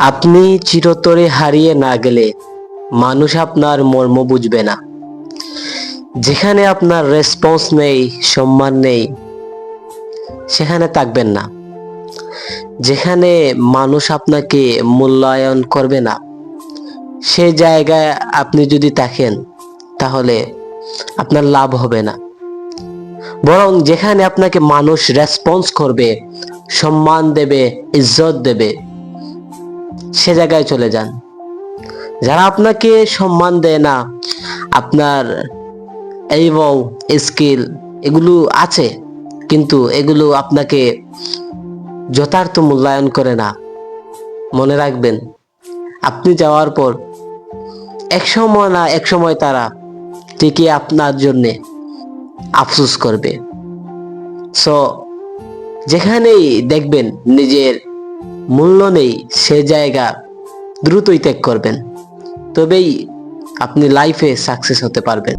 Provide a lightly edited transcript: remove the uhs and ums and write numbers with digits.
আপনি চিরতরে হারিয়ে না গেলে মানুষ আপনার মর্ম বুঝবে না। যেখানে আপনার রেসপন্স নেই, সম্মান নেই, সেখানে থাকবেন না। যেখানে মানুষ আপনাকে মূল্যায়ন করবে না, সে জায়গায় আপনি যদি থাকেন, তাহলে আপনার লাভ হবে না। বরং যেখানে আপনাকে মানুষ রেসপন্স করবে, সম্মান দেবে, ইজ্জত দেবে, সে জায়গায় চলে যান। যারা আপনাকে সম্মান দেয় না, আপনার এইবং স্কিল এগুলো আছে, কিন্তু এগুলো আপনাকে যথার্থ মূল্যায়ন করে না, মনে রাখবেন, আপনি যাওয়ার পর এক সময় না এক সময় তারা ঠিকই আপনার জন্য আফসোস করবে। সো যেখানেই দেখবেন নিজের মূল্য নেই, সে জায়গা দ্রুতই ত্যাগ করবেন, তবেই আপনি লাইফে সাকসেস হতে পারবেন।